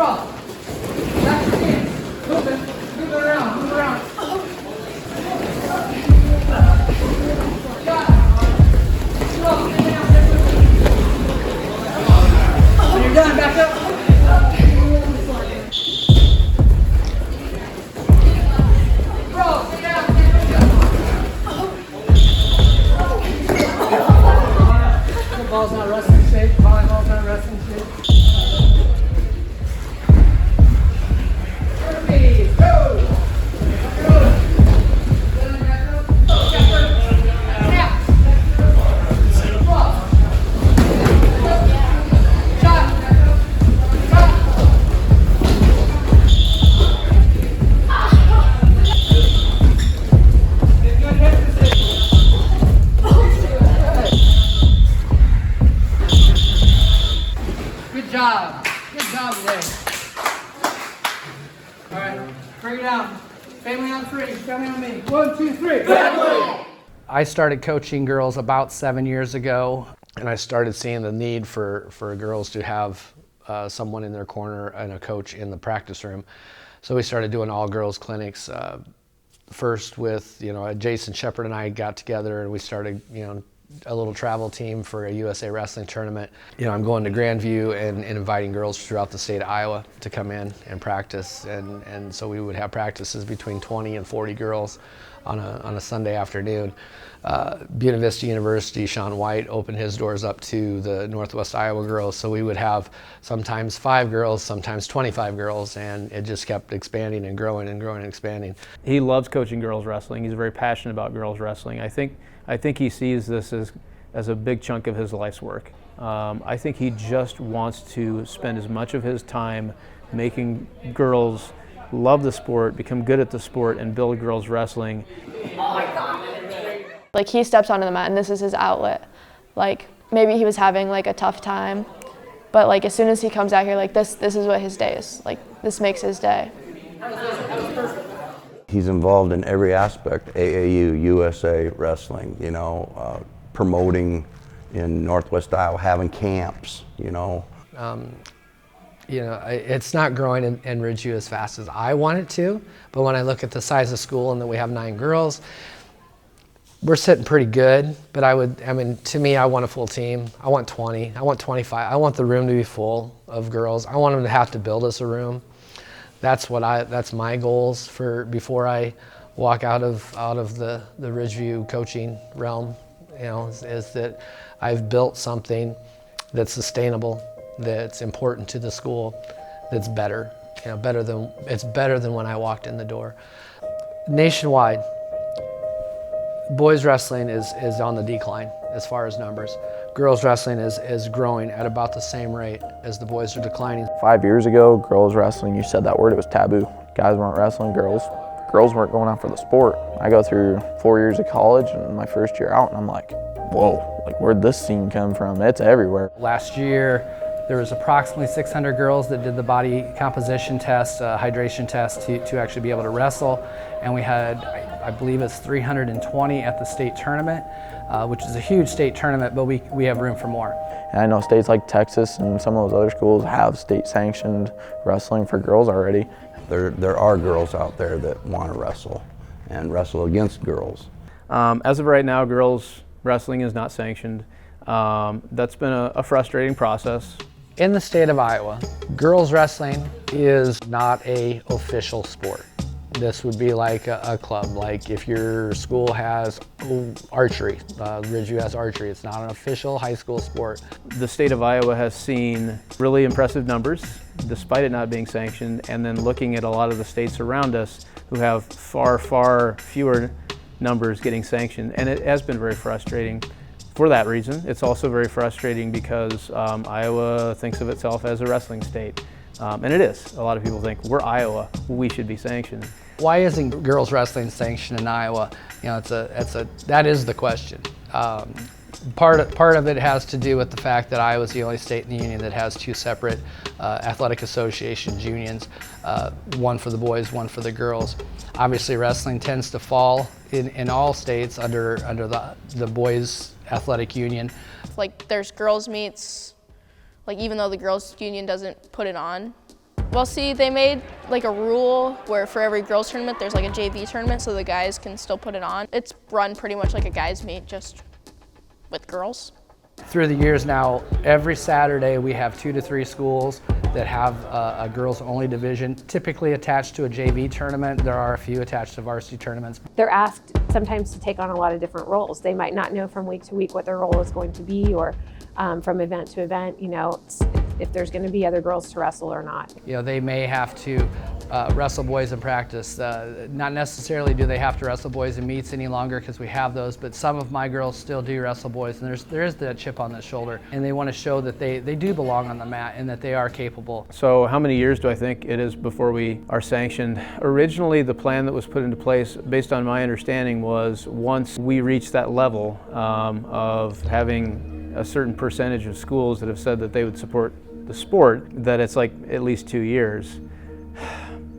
cross. Back your hands. Move it. Move it around. Move it around. When you're done, back up. Football's not wrestling shape. Volleyball's not wrestling shape. Go! Good job today. All right, bring it down. Family on three, family on me. 1, 2, 3. Family! I started coaching girls about 7 years ago, and I started seeing the need for girls to have someone in their corner and a coach in the practice room. So we started doing all girls clinics. First with, Jason Shepard and I got together and we started, a little travel team for a USA Wrestling tournament. I'm going to Grandview and inviting girls throughout the state of Iowa to come in and practice. And so we would have practices between 20 and 40 girls on a Sunday afternoon. Buena Vista University, Sean White opened his doors up to the Northwest Iowa girls. So we would have sometimes 5 girls, sometimes 25 girls, and it just kept expanding and growing and growing and expanding. He loves coaching girls wrestling. He's very passionate about girls wrestling. I think he sees this as a big chunk of his life's work. I think he just wants to spend as much of his time making girls love the sport, become good at the sport, and build girls wrestling. Like, he steps onto the mat and this is his outlet. Like, maybe he was having like a tough time, but like as soon as he comes out here, like this is what his day is. Like, this makes his day. He's involved in every aspect, AAU, USA Wrestling, promoting in Northwest Iowa, having camps, It's not growing in Ridgeview as fast as I want it to, but when I look at the size of school and that we have 9 girls, we're sitting pretty good. But to me, I want a full team. I want 20, I want 25. I want the room to be full of girls. I want them to have to build us a room. That's my goals for before I walk out of the Ridgeview coaching realm, is that I've built something that's sustainable, that's important to the school, that's better, better than when I walked in the door. Nationwide, boys wrestling is on the decline as far as numbers. Girls wrestling is growing at about the same rate as the boys are declining. 5 years ago, girls wrestling, you said that word, it was taboo. Guys weren't wrestling girls. Girls weren't going out for the sport. I go through 4 years of college and my first year out and I'm like, whoa, like where'd this scene come from? It's everywhere. Last year, there was approximately 600 girls that did the body composition test, hydration test to actually be able to wrestle. And we had, I believe it's 320 at the state tournament, which is a huge state tournament, but we have room for more. And I know states like Texas and some of those other schools have state-sanctioned wrestling for girls already. There are girls out there that want to wrestle and wrestle against girls. As of right now, girls wrestling is not sanctioned. That's been a frustrating process. In the state of Iowa, girls wrestling is not an official sport. This would be like a club. Like if your school has archery, Ridgeview has archery. It's not an official high school sport. The state of Iowa has seen really impressive numbers, despite it not being sanctioned, and then looking at a lot of the states around us who have far, far fewer numbers getting sanctioned, and it has been very frustrating. For that reason, it's also very frustrating because Iowa thinks of itself as a wrestling state. And it is. A lot of people think, we're Iowa, we should be sanctioned. Why isn't girls wrestling sanctioned in Iowa? That is the question. Part of it has to do with the fact that Iowa is the only state in the union that has 2 separate athletic associations unions, one for the boys, one for the girls. Obviously, wrestling tends to fall in all states under the boys' athletic union. Like, there's girls meets, like even though the girls union doesn't put it on, Well, see, they made like a rule where for every girls tournament, there's like a JV tournament so the guys can still put it on. It's run pretty much like a guys meet, just with girls. Through the years now, every Saturday we have 2 to 3 schools that have a girls-only division, typically attached to a JV tournament. There are a few attached to varsity tournaments. They're asked sometimes to take on a lot of different roles. They might not know from week to week what their role is going to be, or from event to event, you know, if there's going to be other girls to wrestle or not. You know, they may have to wrestle boys in practice. Not necessarily do they have to wrestle boys in meets any longer because we have those, but some of my girls still do wrestle boys, and there is that chip on the shoulder, and they want to show that they do belong on the mat and that they are capable. So how many years do I think it is before we are sanctioned? Originally, the plan that was put into place, based on my understanding, was once we reach that level of having a certain percentage of schools that have said that they would support the sport, that it's like at least 2 years.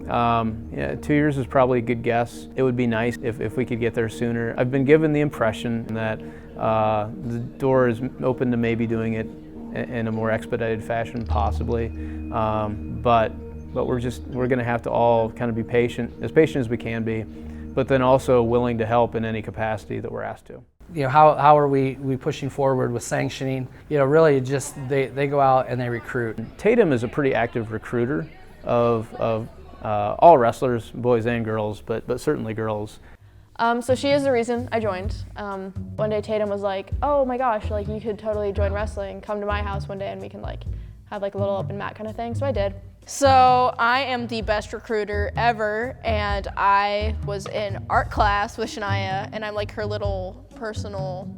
Yeah, 2 years is probably a good guess. It would be nice if we could get there sooner. I've been given the impression that the door is open to maybe doing it in a more expedited fashion, possibly. But we're going to have to all kind of be patient as we can be, but then also willing to help in any capacity that we're asked to. You know, how are we pushing forward with sanctioning? You know, really just they go out and they recruit. Tatum is a pretty active recruiter of all wrestlers, boys and girls, but certainly girls. So she is the reason I joined. One day Tatum was like, oh my gosh, like you could totally join wrestling. Come to my house one day and we can like have like a little open mat kind of thing. So I did. So I am the best recruiter ever, and I was in art class with Shania, and I'm like her little personal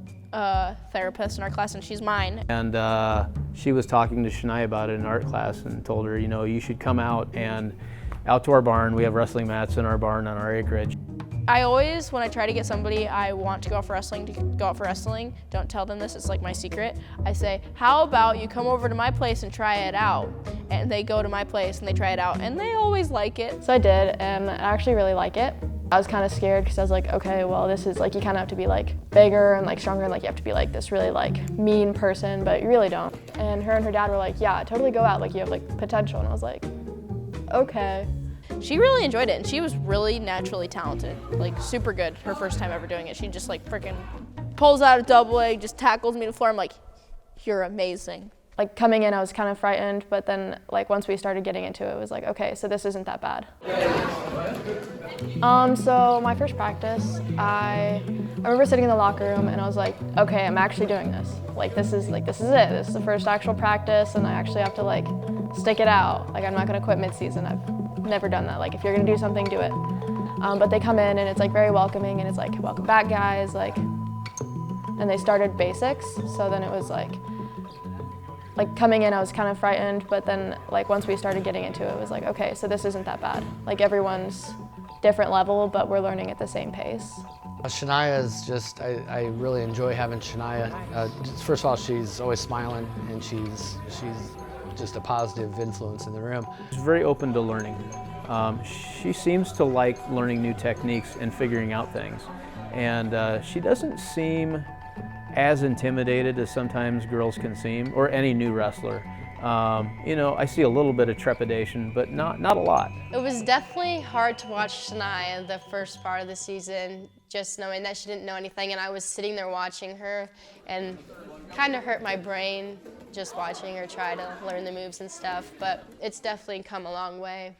therapist in our class, and she's mine. And she was talking to Shania about it in art class and told her, you know, you should come out to our barn. We have wrestling mats in our barn on our acreage. I always, when I try to get somebody I want to go out for wrestling, don't tell them this, it's like my secret. I say, how about you come over to my place and try it out? And they go to my place and they try it out, and they always like it. So I did, and I actually really like it. I was kind of scared because I was like, okay, well this is like, you kind of have to be like bigger and like stronger, and like you have to be like this really like mean person, but you really don't. And her dad were like, yeah, totally go out, like you have like potential. And I was like, okay. She really enjoyed it, and she was really naturally talented, like super good her first time ever doing it. She just like freaking pulls out a double leg, just tackles me to the floor. I'm like, you're amazing. Like coming in, I was kind of frightened, but then like once we started getting into it, it was like, okay, so this isn't that bad. So my first practice, I remember sitting in the locker room and I was like, okay, I'm actually doing this. Like this is it. This is the first actual practice, and I actually have to like stick it out. Like I'm not gonna quit mid-season. I've never done that. Like if you're gonna do something, do it. But they come in and it's like very welcoming, and it's like, welcome back guys, like, and they started basics. So then it was like coming in, I was kind of frightened, but then like once we started getting into it, it was like, okay, so this isn't that bad. Like everyone's different level, but we're learning at the same pace. Shania is just, I really enjoy having Shania. First of all, she's always smiling, and she's just a positive influence in the room. She's very open to learning. She seems to like learning new techniques and figuring out things. And she doesn't seem as intimidated as sometimes girls can seem, or any new wrestler. You know, I see a little bit of trepidation, but not a lot. It was definitely hard to watch Shania the first part of the season, just knowing that she didn't know anything, and I was sitting there watching her, and kind of hurt my brain just watching her try to learn the moves and stuff, but it's definitely come a long way.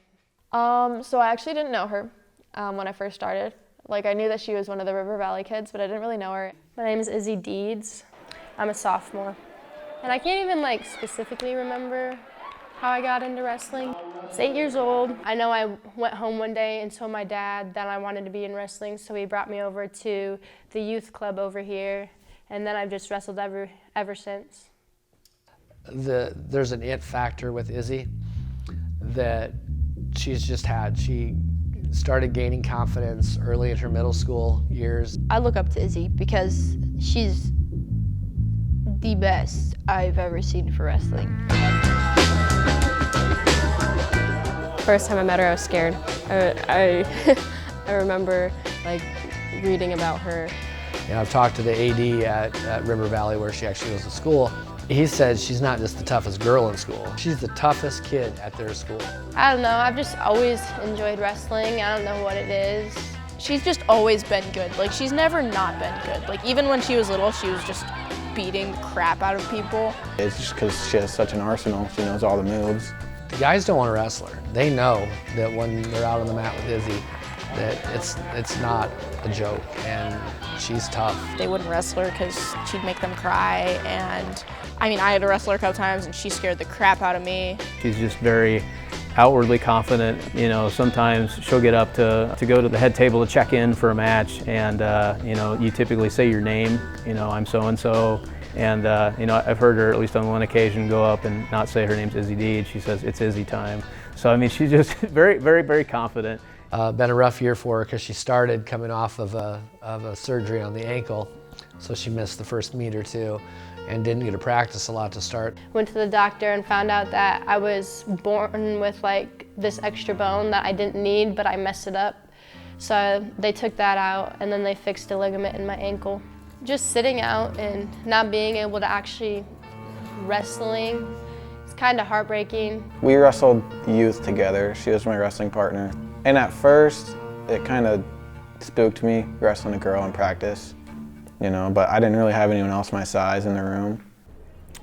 So I actually didn't know her when I first started. Like I knew that she was one of the River Valley kids, but I didn't really know her. My name is Izzy Deeds. I'm a sophomore. And I can't even like specifically remember how I got into wrestling. I was 8 years old. I know I went home one day and told my dad that I wanted to be in wrestling, so he brought me over to the youth club over here, and then I've just wrestled ever since. There's an it factor with Izzy that she's just had. She started gaining confidence early in her middle school years. I look up to Izzy because she's the best I've ever seen for wrestling. First time I met her, I was scared. I remember like reading about her. You know, I've talked to the AD at River Valley, where she actually goes to school, He says she's not just the toughest girl in school, she's the toughest kid at their school. I don't know, I've just always enjoyed wrestling. I don't know what it is. She's just always been good. Like, she's never not been good. Like, even when she was little, she was just beating crap out of people. It's just because she has such an arsenal. She knows all the moves. The guys don't want to wrestle her. They know that when they're out on the mat with Izzy, that it's not a joke, and she's tough. They wouldn't wrestle her because she'd make them cry, and I mean, I had to wrestle her a couple times and she scared the crap out of me. She's just very outwardly confident. You know, sometimes she'll get up to go to the head table to check in for a match, and you know, you typically say your name. You know, I'm so-and-so. And you know, I've heard her at least on one occasion go up and not say her name's Izzy D. She says it's Izzy time. So I mean, she's just very, very, very confident. Been a rough year for her because she started coming off of a surgery on the ankle, so she missed the first meet or two and didn't get to practice a lot to start. Went to the doctor and found out that I was born with like this extra bone that I didn't need, but I messed it up. So they took that out, and then they fixed a ligament in my ankle. Just sitting out and not being able to actually wrestling, it's kind of heartbreaking. We wrestled youth together. She was my wrestling partner. And at first, it kind of spooked me, wrestling a girl in practice, you know, but I didn't really have anyone else my size in the room.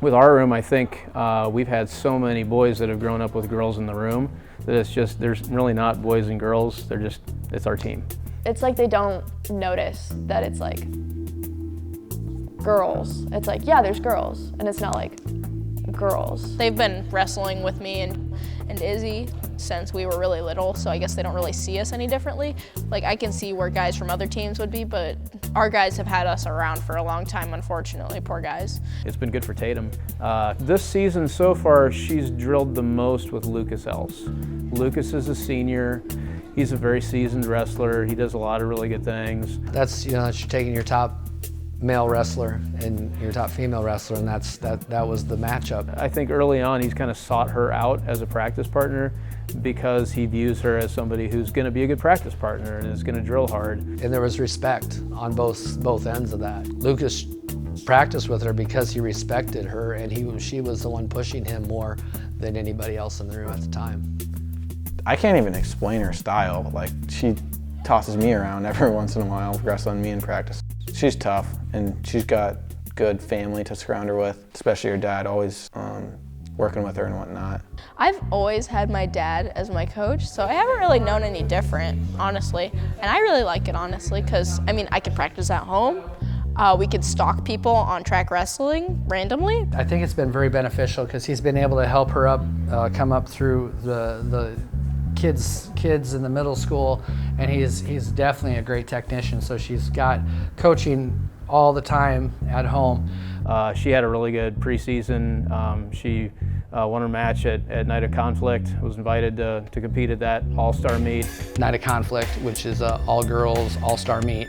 With our room, I think we've had so many boys that have grown up with girls in the room that it's just, there's really not boys and girls, they're just, it's our team. It's like they don't notice that it's like girls. It's like, yeah, there's girls, and it's not like girls. They've been wrestling with me and Izzy since we were really little, so I guess they don't really see us any differently. Like, I can see where guys from other teams would be, but our guys have had us around for a long time, unfortunately, poor guys. It's been good for Tatum. This season so far, she's drilled the most with Lucas Else. Lucas is a senior. He's a very seasoned wrestler. He does a lot of really good things. That's, you know, you're taking your top male wrestler and your top female wrestler, and that was the matchup. I think early on he's kind of sought her out as a practice partner because he views her as somebody who's going to be a good practice partner and is going to drill hard. And there was respect on both ends of that. Lucas practiced with her because he respected her, and she was the one pushing him more than anybody else in the room at the time. I can't even explain her style. Like, she tosses me around every once in a while, wrestling me in practice. She's tough, and she's got good family to surround her with, especially her dad, always working with her and whatnot. I've always had my dad as my coach, so I haven't really known any different, honestly. And I really like it, honestly, because, I mean, I could practice at home. We could stalk people on track wrestling randomly. I think it's been very beneficial because he's been able to help her come up through the kids in the middle school, and he's definitely a great technician, so she's got coaching all the time at home. She had a really good preseason. She won her match at Night of Conflict, was invited to compete at that all-star meet. Night of Conflict, which is an all-girls, all-star meet.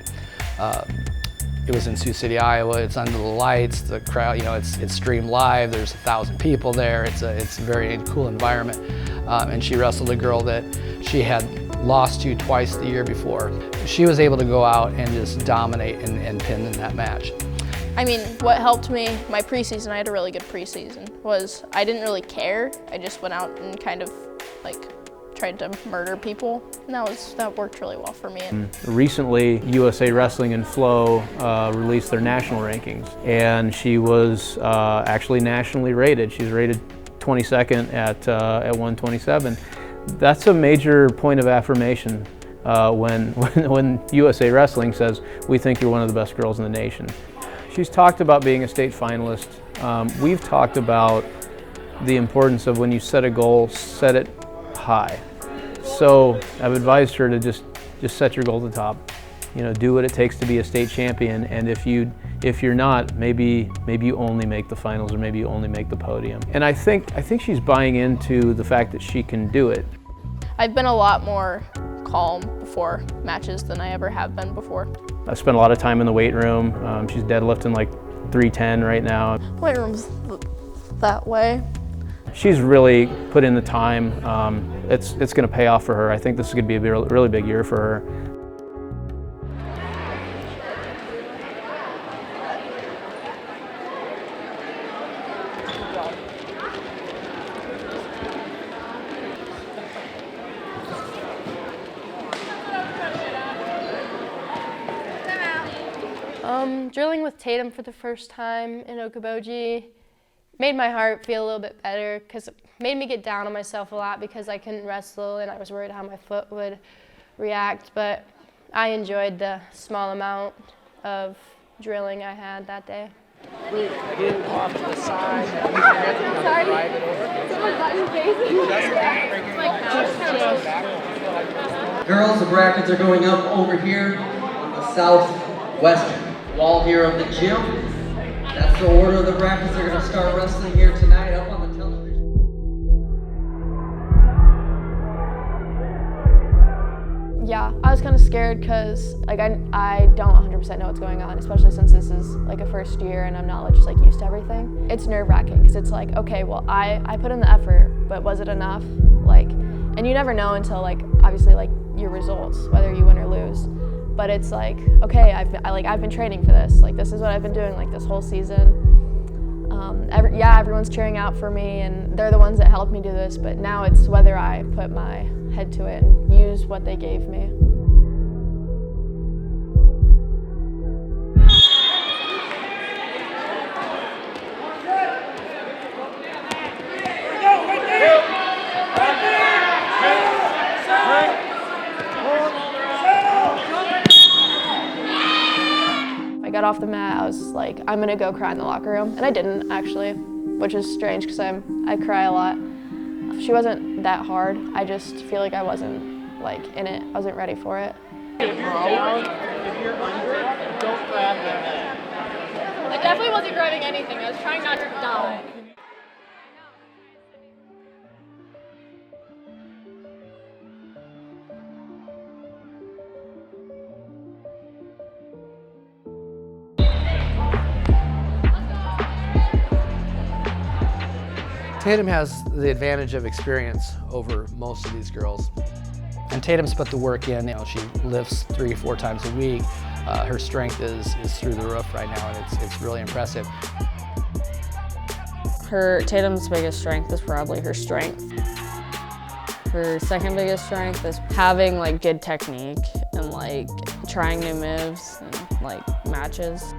It was in Sioux City, Iowa. It's under the lights, the crowd, you know, it's streamed live. There's 1,000 people there. It's a very cool environment. And she wrestled a girl that she had lost to twice the year before. She was able to go out and just dominate and pin in that match. I mean, what helped me, my preseason, I had a really good preseason, was I didn't really care. I just went out and kind of like tried to murder people, and that worked really well for me. Recently, USA Wrestling and Flow released their national rankings, and she was actually nationally rated. She's rated 22nd at 127. That's a major point of affirmation when USA Wrestling says, we think you're one of the best girls in the nation. She's talked about being a state finalist. We've talked about the importance of when you set a goal, set it high. So I've advised her to just set your goal to the top. You know, do what it takes to be a state champion, and if you're not, maybe you only make the finals, or maybe you only make the podium. And I think she's buying into the fact that she can do it. I've been a lot more calm before matches than I ever have been before. I spent a lot of time in the weight room. She's deadlifting like 310 right now. The weight room's that way. She's really put in the time. It's going to pay off for her. I think this is going to be a really big year for her. Drilling with Tatum for the first time in Okoboji made my heart feel a little bit better because it made me get down on myself a lot because I couldn't wrestle and I was worried how my foot would react, but I enjoyed the small amount of drilling I had that day. Off to the side. Girls, the brackets are going up over here on the southwest wall here of the gym. That's the order of the brackets. They're going to start wrestling here tonight up on the television. Yeah, I was kind of scared because like I don't 100% know what's going on, especially since this is like a first year and I'm not just like used to everything. It's nerve-wracking because it's like, okay, well I put in the effort, but was it enough? Like, and you never know until like obviously like your results, whether you win or lose. But it's like, okay, I've been training for this. Like this is what I've been doing like this whole season. Everyone's cheering out for me and they're the ones that helped me do this, but now it's whether I put my head to it and use what they gave me. I got off the mat, I was like, I'm gonna go cry in the locker room. And I didn't actually, which is strange because I cry a lot. She wasn't that hard. I just feel like I wasn't like in it. I wasn't ready for it. If you're under, don't grab the net. I definitely wasn't grabbing anything. I was trying not to die. Tatum has the advantage of experience over most of these girls. And Tatum's put the work in. You know, she lifts 3 or 4 times a week. Her strength is through the roof right now, and it's really impressive. Tatum's biggest strength is probably her strength. Her second biggest strength is having like good technique and like trying new moves and like matches.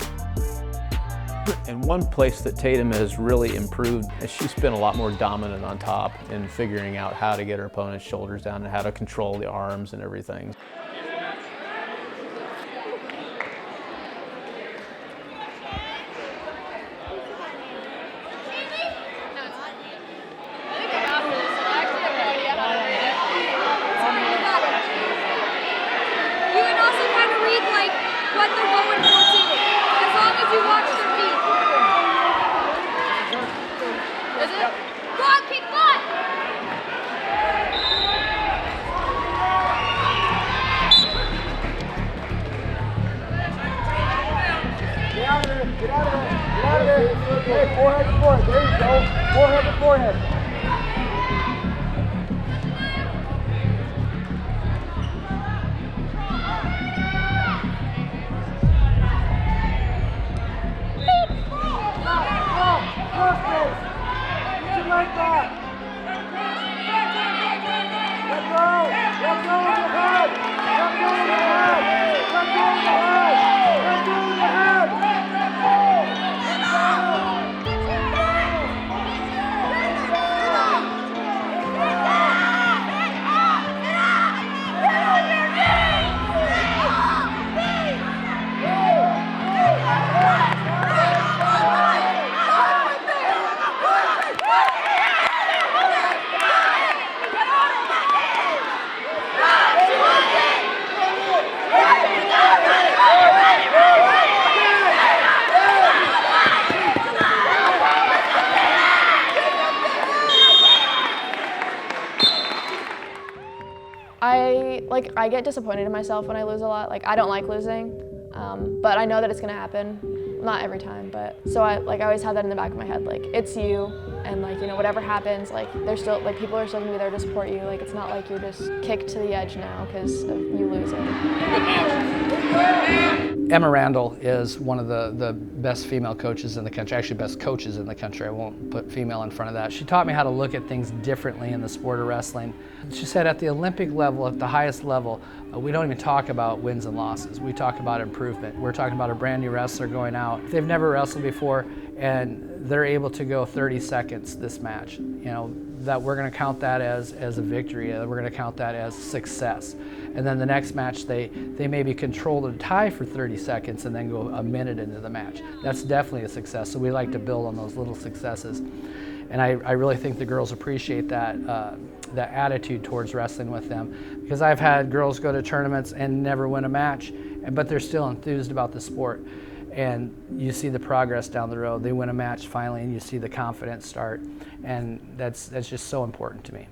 And one place that Tatum has really improved is she's been a lot more dominant on top in figuring out how to get her opponent's shoulders down and how to control the arms and everything. You can also kind of read like what they're going for too, as long as you watch their feet. Is it? Go on, kick butt! Get out of there, get out of there, get out of there. Hey, forehead to forehead, there you go. Forehead to forehead. I get disappointed in myself when I lose a lot. Like I don't like losing, but I know that it's gonna happen. Not every time, but so I always have that in the back of my head. Like it's you. And like, you know, whatever happens, like they're still, like people are still gonna be there to support you. Like it's not like you're just kicked to the edge now because you lose it. Emma Randall is one of the best female coaches in the country, actually best coaches in the country. I won't put female in front of that. She taught me how to look at things differently in the sport of wrestling. She said at the Olympic level, at the highest level, we don't even talk about wins and losses. We talk about improvement. We're talking about a brand new wrestler going out. They've never wrestled before and they're able to go 30 seconds this match. You know, that we're gonna count that as a victory, we're gonna count that as success. And then the next match, they maybe control the tie for 30 seconds and then go a minute into the match. That's definitely a success, so we like to build on those little successes. And I really think the girls appreciate that attitude towards wrestling with them, because I've had girls go to tournaments and never win a match, but they're still enthused about the sport. And you see the progress down the road. They win a match finally and you see the confidence start. And that's just so important to me.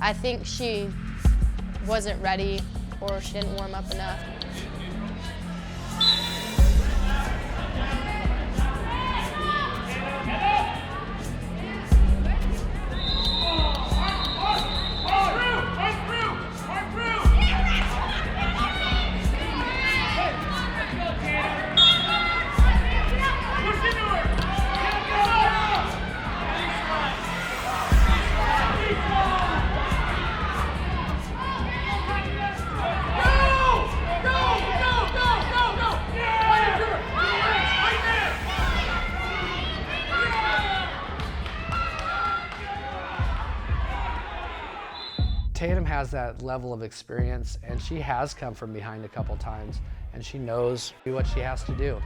I think she wasn't ready or she didn't warm up enough. Tatum has that level of experience, and she has come from behind a couple times, and she knows what she has to do.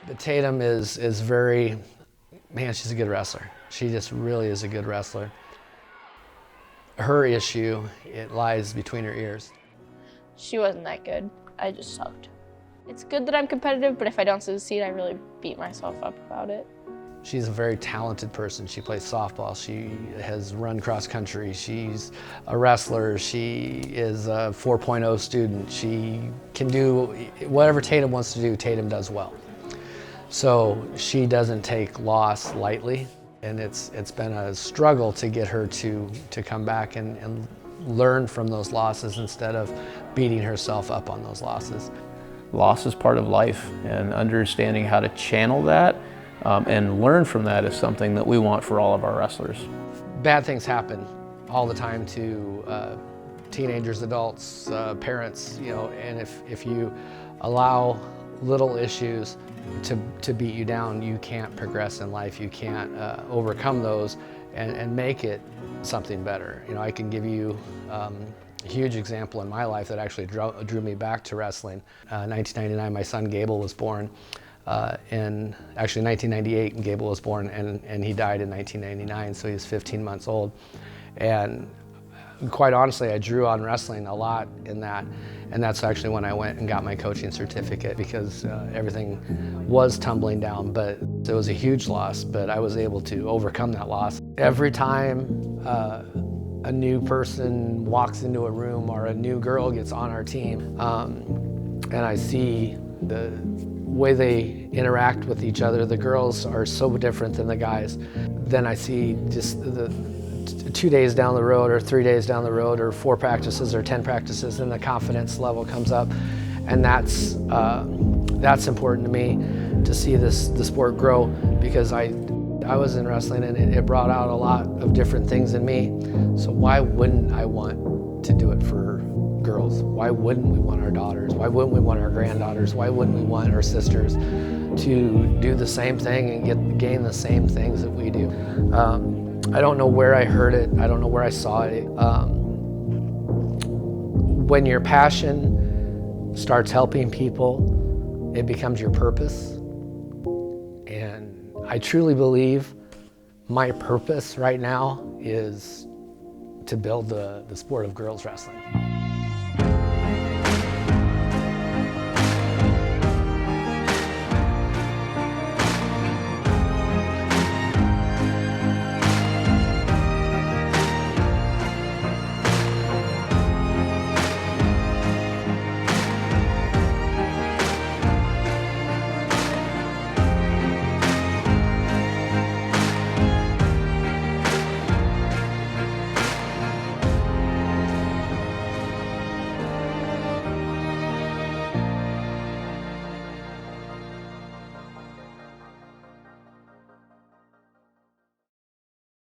But Tatum is very, man, she's a good wrestler. She just really is a good wrestler. Her issue, it lies between her ears. She wasn't that good. I just sucked. It's good that I'm competitive, but if I don't succeed, I really beat myself up about it. She's a very talented person. She plays softball. She has run cross country. She's a wrestler. She is a 4.0 student. She can do whatever Tatum wants to do, Tatum does well. So she doesn't take loss lightly, and it's been a struggle to get her to come back and learn from those losses instead of beating herself up on those losses. Loss is part of life, and understanding how to channel that and learn from that is something that we want for all of our wrestlers. Bad things happen all the time to teenagers, adults, parents, you know, and if you allow little issues to beat you down, you can't progress in life. You can't overcome those and make it something better. You know, I can give you a huge example in my life that actually drew me back to wrestling. 1999, my son Gable was born. in actually 1998, and Gable was born, and he died in 1999, so he was 15 months old. And quite honestly, I drew on wrestling a lot in that, and that's actually when I went and got my coaching certificate, because everything was tumbling down. But it was a huge loss, but I was able to overcome that loss. Every time a new person walks into a room or a new girl gets on our team, and I see the way they interact with each other, the girls are so different than the guys. Then I see just the 2 days down the road, or 3 days down the road, or 4 practices or 10 practices, and the confidence level comes up. And that's important to me, to see the sport grow, because I was in wrestling and it brought out a lot of different things in me. So why wouldn't I want to do it for girls? Why wouldn't we want our daughters? Why wouldn't we want our granddaughters? Why wouldn't we want our sisters to do the same thing and gain the same things that we do? I don't know where I heard it. I don't know where I saw it. When your passion starts helping people, it becomes your purpose. And I truly believe my purpose right now is to build the sport of girls wrestling.